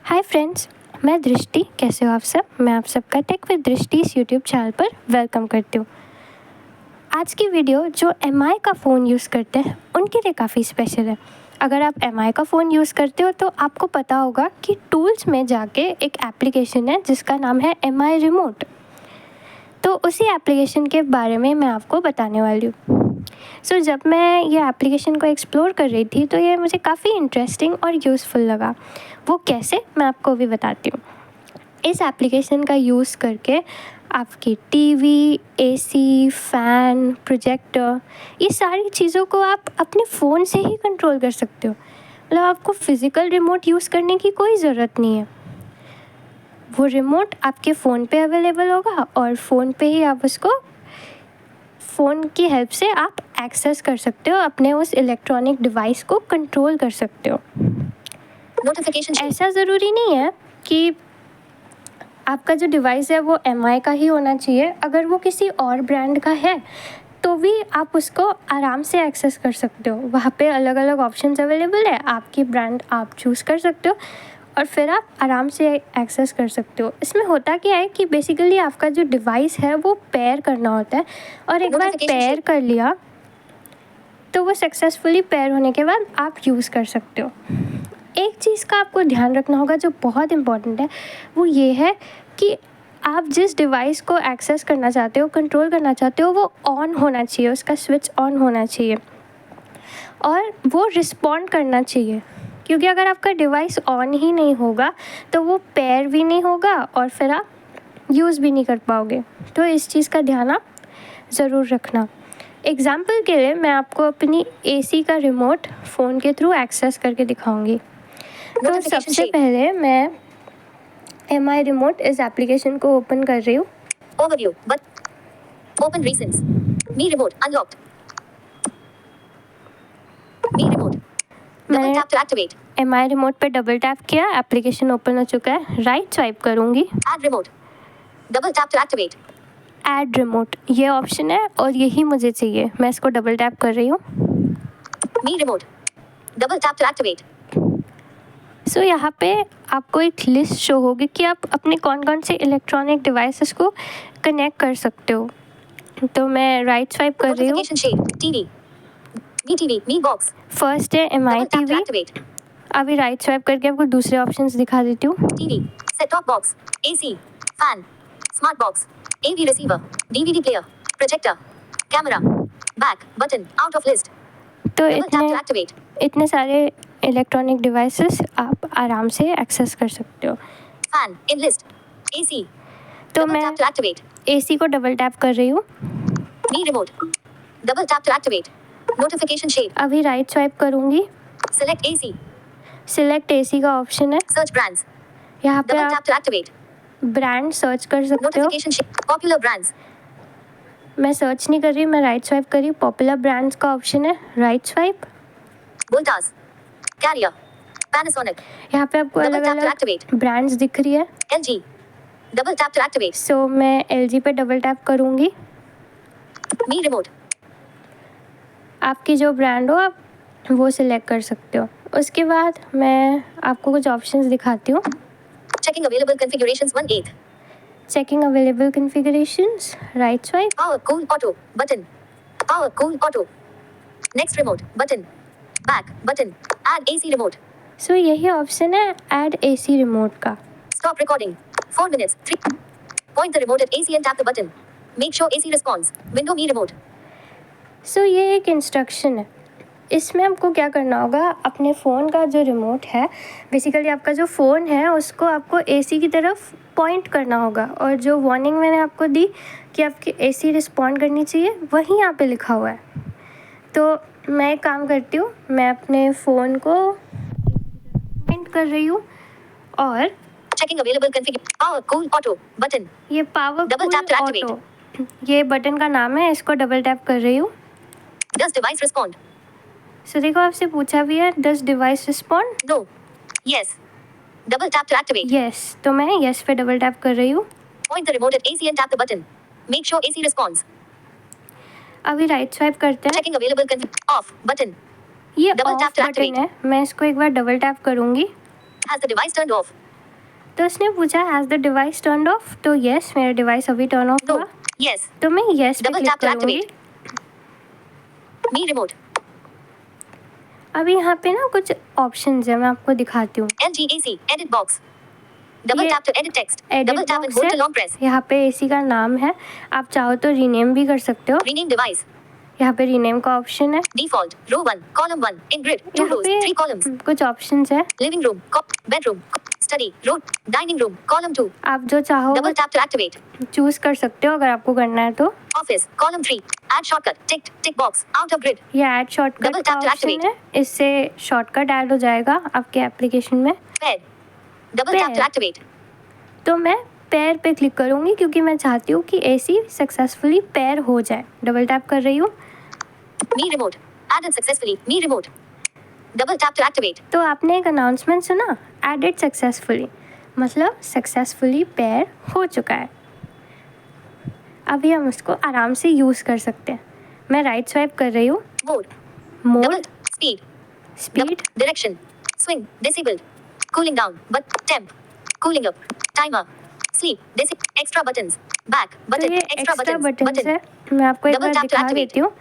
Hi friends, मैं दृष्टि। कैसे हो आप सब? मैं आप सबका टेक विद दृष्टि इस यूट्यूब चैनल पर वेलकम करती हूँ। आज की वीडियो जो MI का फ़ोन यूज़ करते हैं उनके लिए काफ़ी स्पेशल है। अगर आप MI का फ़ोन यूज़ करते हो तो आपको पता होगा कि टूल्स में जाके एक एप्लीकेशन है जिसका नाम है MI रिमोट। तो उसी एप्लीकेशन के बारे में मैं आपको बताने वाली हूँ। जब मैं ये एप्लीकेशन को एक्सप्लोर कर रही थी तो ये मुझे काफ़ी इंटरेस्टिंग और यूज़फुल लगा। वो कैसे, मैं आपको अभी बताती हूँ। इस एप्लीकेशन का यूज़ करके आपकी टीवी, AC, फ़ैन, प्रोजेक्टर, ये सारी चीज़ों को आप अपने फ़ोन से ही कंट्रोल कर सकते हो। मतलब आपको फ़िज़िकल रिमोट यूज़ करने की कोई ज़रूरत नहीं है। वो रिमोट आपके फ़ोन पे अवेलेबल होगा और फ़ोन पे ही आप उसको फ़ोन की हेल्प से आप एक्सेस कर सकते हो, अपने उस इलेक्ट्रॉनिक डिवाइस को कंट्रोल कर सकते हो। नोटिफिकेशन ऐसा ज़रूरी नहीं है कि आपका जो डिवाइस है वो MI का ही होना चाहिए। अगर वो किसी और ब्रांड का है तो भी आप उसको आराम से एक्सेस कर सकते हो। वहाँ पे अलग अलग ऑप्शंस अवेलेबल है, आपकी ब्रांड आप चूज़ कर सकते हो और फिर आप आराम से एक्सेस कर सकते हो। इसमें होता क्या है कि बेसिकली आपका जो डिवाइस है वो पेयर करना होता है और एक बार पेयर कर लिया तो वो सक्सेसफुली पेयर होने के बाद आप यूज़ कर सकते हो। एक चीज़ का आपको ध्यान रखना होगा जो बहुत इम्पॉर्टेंट है, वो ये है कि आप जिस डिवाइस को एक्सेस करना चाहते हो, कंट्रोल करना चाहते हो, वो ऑन होना चाहिए, उसका स्विच ऑन होना चाहिए और वो रिस्पॉन्ड करना चाहिए। क्योंकि अगर आपका डिवाइस ऑन ही नहीं होगा तो वो पेयर भी नहीं होगा और फिर आप यूज़ भी नहीं कर पाओगे। तो इस चीज़ का ध्यान आप ज़रूर रखना। एग्ज़ाम्पल के लिए मैं आपको अपनी AC का रिमोट फ़ोन के थ्रू एक्सेस करके दिखाऊंगी। तो सबसे पहले मैं MI रिमोट इस एप्लीकेशन को ओपन कर रही हूँ। Overview, but open recents. Me remote unlocked. Me remote. Double मैंने tap to activate. MI remote पे डबल टैप किया, एप्लीकेशन ओपन हो चुका है। राइट स्वाइप करूँगी, Add remote. Double tap to activate. Add remote, ये ऑप्शन है और यही मुझे चाहिए। मैं इसको डबल टैप कर रही हूँ। Me remote. Double tap to activate. यहाँ पे आपको एक लिस्ट शो होगी कि आप अपने कौन कौन से इलेक्ट्रॉनिक डिवाइसेस को कनेक्ट कर सकते हो। तो मैं राइट स्वाइप कर रही हूँ। Notification shade. TV. Me TV. Me box. First है MI Double tap to TV। activate. अभी राइट स्वाइप करके आपको दूसरे ऑप्शंस दिखा देती हूँ। TV. Set top box. AC. Fan. Smart box. AV receiver. DVD player. Projector. Camera. Back. Button. Out of list. तो Double tap to activate. इतने सारे इलेक्ट्रॉनिक डिवाइसेस आप आराम से एक्सेस कर सकते हो। Fan. In list. AC. तो Double मैं tap to activate. AC को डबल टैप कर रही हूँ। Me remote. Double tap to activate. Notification shade. अभी राइट स्वाइप करूँगी। Select AC. सिलेक्ट AC का ऑप्शन है। Search brands. यहाँ पे Double tap आप to activate. ब्रांड सर्च कर सकते हो। Notification shade. Popular brands. मैं सर्च नहीं कर रही, मैं राइट स्वाइप कर रही हूँ। पॉपुलर ब्रांड्स का ऑप्शन है, right swipe. Voltas. Carrier. Panasonic. यहाँ पे आपको Double अलग tap to अलग activate. ब्रांड्स दिख रही है। LG. Double tap to activate. मैं LG पे डबल टैप करूँगी। Me remote. आपकी जो ब्रांड हो आप वो सिलेक्ट कर सकते हो। उसके बाद मैं आपको कुछ ऑप्शंस दिखाती हूँ। Checking available configurations 1/8. Checking available configurations, right swipe. Power cool auto button. Power cool auto. Next remote button. Back button. Add AC remote. यही ऑप्शन है ऐड AC रिमोट का। Stop recording. 4 minutes. 3. Point the remote at AC and tap the button. Make sure AC responds. Window me remote. ये एक instruction है। इसमें आपको क्या करना होगा, अपने फ़ोन का जो रिमोट है, बेसिकली आपका जो फ़ोन है उसको आपको AC की तरफ पॉइंट करना होगा और जो वार्निंग मैंने आपको दी कि आपकी AC रिस्पॉन्ड करनी चाहिए वही यहाँ पे लिखा हुआ है। तो मैं एक काम करती हूँ, मैं अपने फ़ोन को पॉइंट कर रही हूँ और Checking available config. Power cool auto button. ये power Double tap to activate. Auto, ये बटन का नाम है, इसको डबल टैप कर रही हूँ। Does device respond? देखो आपसे पूछा भी है, does device respond? No. Yes. Double tap to activate. Yes, तो मैं यस पे डबल टैप कर रही हूँ। Point the remote at AC and tap the button. Make sure AC responds. अभी राइट स्वाइप करते हैं। Checking available config. Off button. ये Double of tap to button activate. है, मैं इसको एक बार डबल टैप करूँगी। Has the device turned off? तो उसने पूछा has the device turn off, तो यस मेरा डिवाइस अभी टर्न ऑफ No. हुआ, Yes. तो मैं यस पे Double क्लिक tap to करूँगी। activate. Me remote. अभी यहाँ पे ना कुछ ऑप्शंस है, मैं आपको दिखाती हूँ। LGAC. Edit box. Double ये tap to edit text. Edit Double tap and box hold है, to long press. यहाँ पे एसी का नाम है, आप चाहो तो रीनेम भी कर सकते हो। Rename device. यहाँ पे रीनेम का ऑप्शन है, Default. Row 1. Column 1. In grid. 2 यहाँ rows. 3 columns. पे कुछ ऑप्शंस है, Living room. Bedroom. Study. Row. Dining room. Column 2. आप जो चाहो Double tap to activate. Choose कर सकते हो अगर आपको करना है तो। Office. Column 3. Add shortcut. Ticked. Tick box. Out of grid. ये ऐड शॉर्टकट Double का tap to ऑप्शन activate. है, इससे शॉर्टकट ऐड हो जाएगा आपके एप्लीकेशन में। Pair. Double tap to Pair. activate. तो मैं पेयर पे क्लिक करूँगी क्योंकि मैं चाहती हूँ कि एसी सक्सेसफुली पेयर हो जाए। डबल टैप कर रही हूँ, Me remote. Added successfully. Me remote. Double tap to activate. तो आपने एक अनाउंसमेंट सुना, एडेड सक्सेसफुली, मतलब सक्सेसफुली पेयर हो चुका है। अभी हम उसको आराम से यूज़ कर सकते हैं। मैं राइट स्वाइप कर रही हूँ, Mode. Mode, Double. Speed. Speed, Direction. Swing. Disabled. Cooling down. But temp. Cooling up. Timer. Sleep. Extra buttons. Back. तो Button. ये Extra extra buttons. Buttons Button. है, मैं आपको एक Double बार tap to दिखा activate. देती हूँ।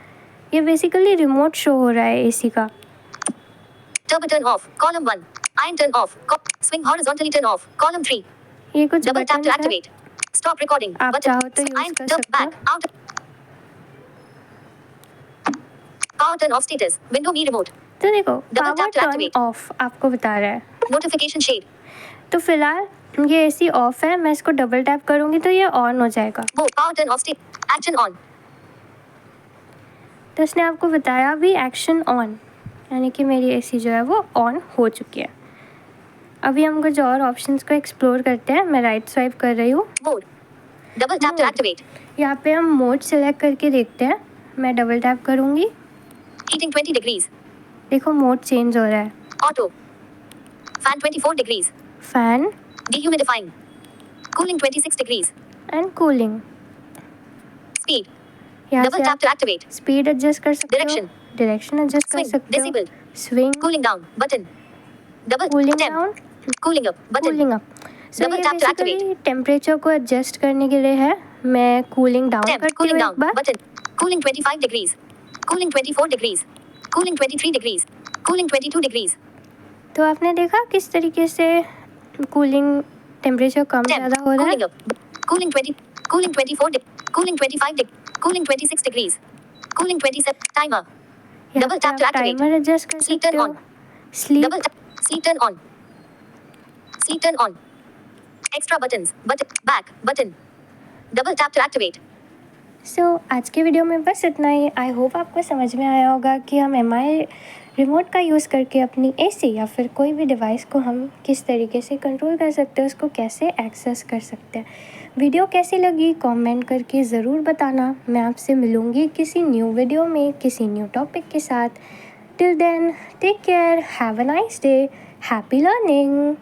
ये बेसिकली रिमोट शो हो रहा है एसी का। Turbo turn off. Column 1. Iron turn off. Swing horizontally turn off. Column 3. ये कुछ Double tap to बटन्स है, activate. Stop recording. आप Button. चाहो तो use Iron कर turn सकते हो। back. Out. Power turn off status. Window me remote. तो देखो Double power tap to turn activate. Of आपको बता रहा है। Notification shade. तो फिलहाल ये एसी ऑफ है, मैं इसको डबल टैप करूँगी तो ये ऑन हो जाएगा। Mode. Power turn off state. Action on. तो इसने आपको बताया अभी एक्शन ऑन, यानी कि मेरी एसी जो है वो ऑन हो चुकी है। अभी हम कुछ और ऑप्शंस को एक्सप्लोर करते हैं। मैं राइट स्वाइप कर रही हूँ, Mode. Double tap to Mode. activate. यहाँ पे हम मोड सेलेक्ट करके देखते हैं। मैं डबल टैप करूँगी, Heating 20 degrees. देखो मोड चेंज हो रहा है। Auto. Fan 24 degrees. Fan Dehumidifying. Cooling 26 degrees. And cooling, Speed. यहाँ Double से tap आप to activate. स्पीड एडजस्ट कर सकते हो, Direction. डायरेक्शन एडजस्ट कर Swing. सकते हो, Disabled. Swing, Cooling down. Button. Double cooling temp. Down, Cooling up. Button. Cooling up. So Double ये tap to activate. Basically temperature को एडजस्ट करने के लिए है। मैं कूलिंग डाउन Temp. करती Cooling हूँ down. एक बार। Button. Cooling 25 degrees. Cooling 24 degrees. Cooling 23 degrees. Cooling 22 degrees. तो आपने देखा किस तरीके से कूलिंग टेम्परेचर कम Temp. ज़्यादा हो रहा है। Cooling up. Cooling 20. Cooling 24. Cooling 25 Cooling 26 degrees. Cooling 27. Timer. यहाँ Double पे tap to आप activate. टाइमर एडजस्ट कर Sleep सकते turn हो। on. Sleep, Double tap. Sleep turn on. Sleep turn on. Extra buttons. Button. Back. Button. Double tap to activate. सो आज के video में बस इतना ही। आई होप आपको समझ में आया होगा कि हम MI रिमोट का यूज़ करके अपनी एसी या फिर कोई भी डिवाइस को हम किस तरीके से कंट्रोल कर सकते हैं, उसको कैसे एक्सेस कर सकते हैं। वीडियो कैसी लगी कमेंट करके ज़रूर बताना। मैं आपसे मिलूँगी किसी न्यू वीडियो में किसी न्यू टॉपिक के साथ। Till then take care, have a nice day, happy learning.